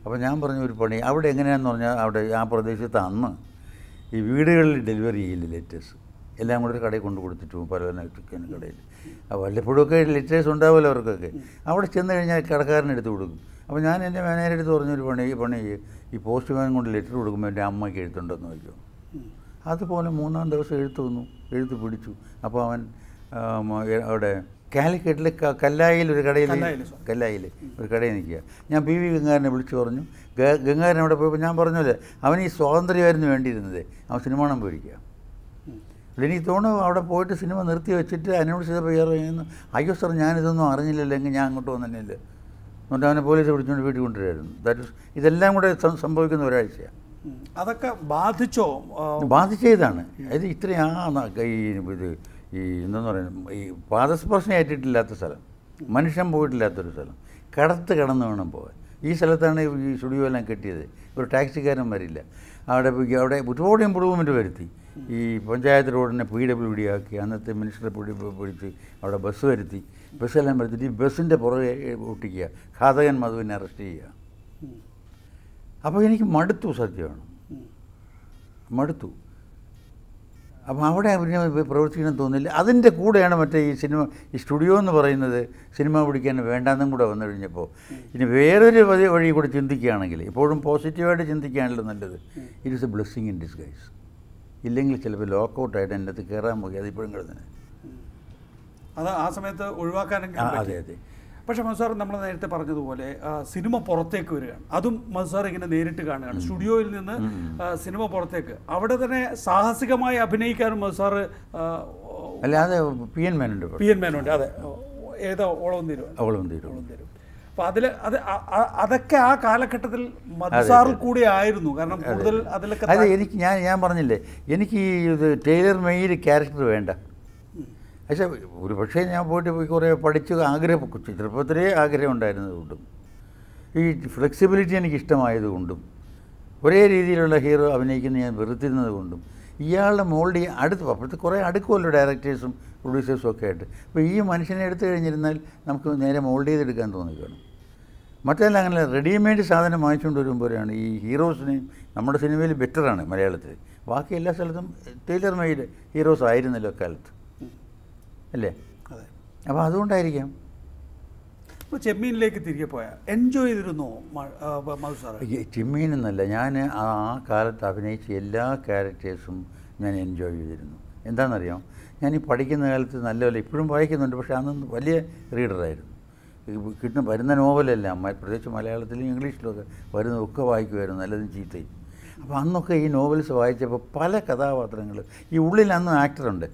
അപ്പോൾ ഞാൻ പറഞ്ഞു ഒരു പണി അവിടെ എങ്ങനെയാണെന്ന് പറഞ്ഞാൽ അവിടെ ആ പ്രദേശത്ത് അന്ന് ഈ വീടുകളിൽ ഡെലിവറി ചെയ്യില്ല ലെറ്റേഴ്സ്. എല്ലാം കൂടെ ഒരു കടയിൽ കൊണ്ട് കൊടുത്തിട്ട് പോകും, പല ചിക്കൻ കടയിൽ. അപ്പോൾ വല്ലപ്പോഴൊക്കെ ലിറ്റേഴ്സ് ഉണ്ടാവുമല്ലോ അവർക്കൊക്കെ. അവിടെ ചെന്ന് കഴിഞ്ഞാൽ കടക്കാരനെടുത്ത് കൊടുക്കും. അപ്പോൾ ഞാൻ എൻ്റെ മാനേജറെ അടുത്ത് പറഞ്ഞൊരു പണി ഈ പോസ്റ്റ് മാൻ കൊണ്ട് ലെറ്റർ കൊടുക്കുമ്പോൾ എൻ്റെ അമ്മയ്ക്ക് എഴുത്തുണ്ടെന്ന് ചോദിച്ചു. അതുപോലെ 3-ാം ദിവസം എഴുത്ത് പിടിച്ചു. അപ്പോൾ അവൻ അവിടെ കാലിക്കറ്റിൽ കല്ലായിൽ ഒരു കടയിൽ നിൽക്കുക. ഞാൻ PV ഗംഗാരനെ വിളിച്ചു പറഞ്ഞു. ഗംഗാരൻ അവിടെ പോയപ്പോൾ ഞാൻ പറഞ്ഞല്ലേ, അവൻ ഈ സ്വാതന്ത്ര്യമായിരുന്നു വേണ്ടിയിരുന്നത്, അവൻ സിനിമ കാണാൻ പോയിരിക്കുക. എനിക്ക് തോന്നുന്നു അവിടെ പോയിട്ട് സിനിമ നിർത്തി വെച്ചിട്ട് അതിനോട് ചെയ്തപ്പോൾ പറയുന്നു, അയ്യോ സാർ ഞാനിതൊന്നും അറിഞ്ഞില്ലല്ലോ, എങ്കിൽ ഞാൻ അങ്ങോട്ട് വന്നില്ല. എന്നിട്ട് അവനെ പോലീസ് പിടിച്ചുകൊണ്ട് വീട്ടിൽ കൊണ്ടുവരായിരുന്നു. ഇതെല്ലാം കൂടെ സംഭവിക്കുന്ന ഒരാഴ്ചയാണ്. അതൊക്കെ ബാധിച്ചതാണ്. ഇത് ഇത്രയും ഈ എന്തെന്ന് പറയുന്നത്, ഈ പാദസ്പർശനം ഏറ്റിട്ടില്ലാത്ത സ്ഥലം, മനുഷ്യൻ പോയിട്ടില്ലാത്തൊരു സ്ഥലം, കടന്ന് വേണം പോകാൻ. ഈ സ്ഥലത്താണ് ഈ സ്റ്റുഡിയോ എല്ലാം കെട്ടിയത്. ഒരു ടാക്സിക്കാരൻ വരില്ല. അവിടെ ഒരുപാട് ഇമ്പ്രൂവ്മെൻറ്റ് വരുത്തി. ഈ പഞ്ചായത്ത് റോഡിനെ PWD ആക്കി. അന്നത്തെ മിനിസ്റ്ററെ പിടിച്ച് അവിടെ ബസ് വരുത്തി. ബസ്സെല്ലാം വരുത്തിയിട്ട് ഈ ബസ്സിൻ്റെ പുറകെ ഒട്ടിക്കുക, ഘാതകൻ മധുവിനെ അറസ്റ്റ് ചെയ്യുക. അപ്പോൾ എനിക്ക് മടുത്തു, സത്യമാണ് മടുത്തു. അപ്പം അവിടെ പ്രവർത്തിക്കണം തോന്നില്ല. അതിൻ്റെ കൂടെയാണ് മറ്റേ ഈ സ്റ്റുഡിയോ എന്ന് പറയുന്നത് സിനിമ പിടിക്കാൻ വേണ്ടാന്നും കൂടെ വന്നു കഴിഞ്ഞപ്പോൾ ഇനി വേറൊരു വഴി കൂടെ ചിന്തിക്കുകയാണെങ്കിൽ, എപ്പോഴും പോസിറ്റീവായിട്ട് ചിന്തിക്കുകയാണല്ലോ നല്ലത്. It is A blessing in disguise. ഇല്ലെങ്കിൽ ചിലപ്പോൾ ലോക്കൗട്ടായിട്ട് എൻ്റെ അടുത്ത് കയറാൻ പോയി അതിപ്പോഴും കിടന്നത്. അത് ആ സമയത്ത് ഒഴിവാക്കാനെങ്കിൽ. അതെ. പക്ഷേ മധുസാർ നമ്മൾ നേരത്തെ പറഞ്ഞതുപോലെ സിനിമ പുറത്തേക്ക് വരികയാണ്. അതും മധുസാർ ഇങ്ങനെ നേരിട്ട് കാണുകയാണ്. സ്റ്റുഡിയോയിൽ നിന്ന് സിനിമ പുറത്തേക്ക്. അവിടെ തന്നെ സാഹസികമായി അഭിനയിക്കാനും മധുസാർ. അല്ലാതെ PN മേനുണ്ട്. അതെ, ഏതോ ഓളം തീരും. അപ്പോൾ അതൊക്കെ ആ കാലഘട്ടത്തിൽ മധുസാറിൽ കൂടി ആയിരുന്നു. കാരണം കൂടുതൽ അതിലൊക്കെ എനിക്ക് ഞാൻ പറഞ്ഞില്ലേ, എനിക്ക് ഇത് ടൈലർ മെയ്ഡ് ക്യാരക്ടർ വേണ്ട. പക്ഷേ ഒരു പക്ഷേ ഞാൻ പോയി കുറേ പഠിച്ച് ചെറുപ്പത്തിലേ ആഗ്രഹം ഉണ്ടായിരുന്നതുകൊണ്ടും ഈ ഫ്ലെക്സിബിലിറ്റി എനിക്ക് ഇഷ്ടമായതുകൊണ്ടും ഒരേ രീതിയിലുള്ള ഹീറോ അഭിനയിക്കുന്ന ഞാൻ വെറുത്തിരുന്നത് കൊണ്ടും ഇയാളുടെ മോൾഡ് അപ്പോഴത്തെ കുറേ അടുക്കുമല്ലോ ഡയറക്ടേഴ്സും പ്രൊഡ്യൂസേഴ്സും ഒക്കെ ആയിട്ട്. അപ്പോൾ ഈ മനുഷ്യനെ എടുത്തു കഴിഞ്ഞിരുന്നാൽ നമുക്ക് നേരെ മോൾഡ് ചെയ്തെടുക്കാൻ തോന്നിക്കണം. മറ്റെല്ലാം അങ്ങനെ റെഡിമെയ്ഡ് സാധനം വാങ്ങിച്ചുകൊണ്ട് വരുമ്പോഴാണ് ഈ ഹീറോസിനെയും നമ്മുടെ സിനിമയിൽ ബെറ്ററാണ് മലയാളത്തിൽ. ബാക്കി എല്ലാ സ്ഥലത്തും ടൈലർ മെയ്ഡ് ഹീറോസ് ആയിരുന്നല്ലോ കാലത്ത്, അല്ലേ? അതെ. അപ്പോൾ അതുകൊണ്ടായിരിക്കാം. ഇപ്പോൾ ചെമ്മീനിലേക്ക് തിരികെ പോയാൽ എൻജോയ് ചെയ്തിരുന്നോ മധുസാർ? ചെമ്മീൻ എന്നല്ല, ഞാൻ ആ കാലത്ത് അഭിനയിച്ച എല്ലാ ക്യാരക്ടേഴ്സും ഞാൻ എൻജോയ് ചെയ്തിരുന്നു. എന്താണെന്നറിയാം, ഞാൻ ഈ പഠിക്കുന്ന കാലത്ത് നല്ലപോലെ ഇപ്പോഴും വായിക്കുന്നുണ്ട്. പക്ഷേ അന്നൊന്ന് വലിയ റീഡറായിരുന്നു. വരുന്ന നോവലെല്ലാം പ്രത്യേകിച്ച് മലയാളത്തിലും ഇംഗ്ലീഷിലുമൊക്കെ വരുന്നതൊക്കെ വായിക്കുമായിരുന്നു, നല്ലതും ചീത്തയും. അപ്പോൾ അന്നൊക്കെ ഈ നോവൽസ് വായിച്ചപ്പോൾ പല കഥാപാത്രങ്ങൾ ഈ ഉള്ളിൽ അന്ന് ആക്ടറുണ്ട്.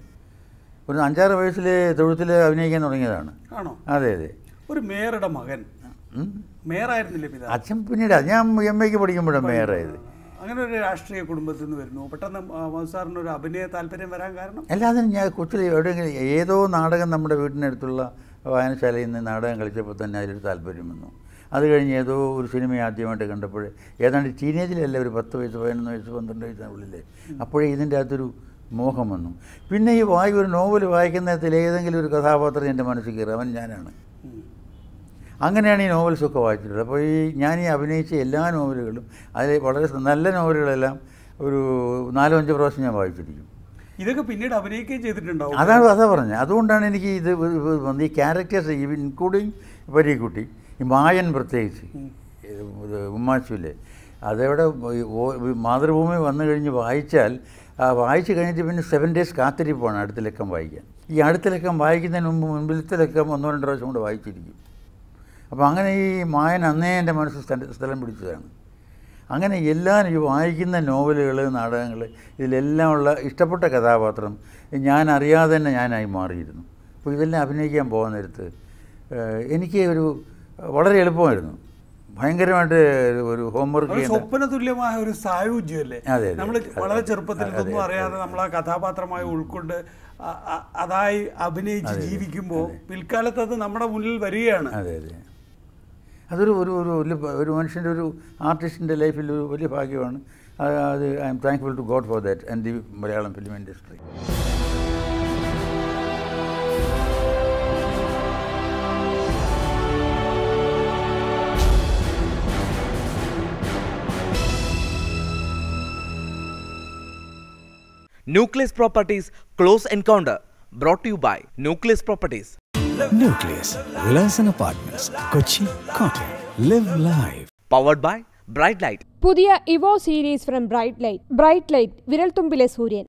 ഒരു 5-6 വയസ്സിൽ തൊഴുത്തിൽ അഭിനയിക്കാൻ തുടങ്ങിയതാണ്. ആണോ? അതെ. ഒരു മേയറുടെ മകൻ മേയറായിരുന്നില്ലേ അച്ഛൻ? പിന്നീട് ഞാൻ MA പഠിക്കുമ്പോഴാണ് മേയറായത്. അങ്ങനെ ഒരു രാഷ്ട്രീയ കുടുംബത്തിൽ നിന്ന് വരുന്നു. പെട്ടെന്ന് മധുസാറിന് ഒരു അഭിനയ താല്പര്യം വരാൻ കാരണം? അല്ലാതെ ഞാൻ കൊച്ചിൽ എവിടെയെങ്കിലും ഏതോ നാടകം നമ്മുടെ വീട്ടിനടുത്തുള്ള വായനശാലയിൽ നിന്ന് നാടകം കളിച്ചപ്പോൾ തന്നെ അതിലൊരു താല്പര്യം വന്നു. അത് കഴിഞ്ഞ് ഏതോ ഒരു സിനിമ ആദ്യമായിട്ട് കണ്ടപ്പോൾ ഏതാണ്ട് ടീനേജിലല്ല, ഒരു 10 വയസ്സ് 11 വയസ്സ് 12 വയസ്സിനുള്ളിൽ, അപ്പോഴേ ഇതിൻ്റെ അകത്തൊരു മോഹം വന്നു. പിന്നെ ഈ ഒരു നോവൽ വായിക്കുന്നതിൽ ഏതെങ്കിലും ഒരു കഥാപാത്രം എൻ്റെ മനസ്സിൽ കയറി, അവൻ ഞാനാണ്. അങ്ങനെയാണ് ഈ നോവൽസൊക്കെ വായിച്ചിട്ടുള്ളത്. അപ്പോൾ ഞാൻ അഭിനയിച്ച എല്ലാ നോവലുകളും, അതിൽ വളരെ നല്ല നോവലുകളെല്ലാം ഒരു 4-5 പ്രാവശ്യം ഞാൻ വായിച്ചിരിക്കും. ഇതൊക്കെ പിന്നീട് അഭിനയിക്കുകയും ചെയ്തിട്ടുണ്ടാവും. അതാ പറഞ്ഞത്. അതുകൊണ്ടാണ് എനിക്ക് ഇത് ഈ ക്യാരക്ടേഴ്സ്, ഇൻക്ലൂഡിങ് പരീക്കുട്ടി, ഈ മായൻ പ്രത്യേകിച്ച് ഉമ്മാച്ചുല്ലേ, അതവിടെ മാതൃഭൂമി വന്നു കഴിഞ്ഞ് വായിച്ചാൽ വായിച്ചു കഴിഞ്ഞിട്ട് പിന്നെ 7 days കാത്തിരിപ്പാണ് അടുത്ത ലക്കം വായിക്കാൻ. ഈ അടുത്ത ലക്കം വായിക്കുന്നതിന് മുൻപിലത്തെ ലക്കം 1-2 പ്രാവശ്യം കൊണ്ട് വായിച്ചിരിക്കും. അപ്പോൾ അങ്ങനെ ഈ മായൻ അന്നേ എൻ്റെ മനസ്സിൽ സ്ഥലം പിടിച്ചതാണ്. അങ്ങനെ എല്ലാം ഈ വായിക്കുന്ന നോവലുകൾ, നാടകങ്ങൾ, ഇതിലെല്ലാം ഉള്ള ഇഷ്ടപ്പെട്ട കഥാപാത്രം ഞാൻ അറിയാതെ തന്നെ ഞാനായി മാറിയിരുന്നു. അപ്പോൾ ഇതെല്ലാം അഭിനയിക്കാൻ പോകാൻ നേരത്ത് എനിക്ക് വളരെ എളുപ്പമായിരുന്നു. ഭയങ്കരമായിട്ട് ഒരു ഹോംവർക്ക്, സ്വപ്ന തുല്യമായ ഒരു സായുജ്യമല്ലേ. നമ്മൾ വളരെ ചെറുപ്പത്തിൽ ഇതൊന്നും അറിയാതെ നമ്മൾ ആ കഥാപാത്രമായി ഉൾക്കൊണ്ട് അതായി അഭിനയിച്ച് ജീവിക്കുമ്പോൾ പിൽക്കാലത്ത് അത് നമ്മുടെ മുന്നിൽ വരികയാണ്. അതെ. അതൊരു ഒരു മനുഷ്യൻ്റെ, ഒരു ആർട്ടിസ്റ്റിൻ്റെ ലൈഫിൽ ഒരു വലിയ ഭാഗ്യമാണ്. അത് I am thankful to God for that and the Malayalam film industry. Nucleus Properties Close Encounter, brought to you by Nucleus Properties. Nucleus Villas and Apartments, Kochi, Kottayam. Live life. Powered by Bright Light. പുതിയ Evo series from Bright Light. Bright Light വിരൽത്തുമ്പിലെ സൂര്യൻ.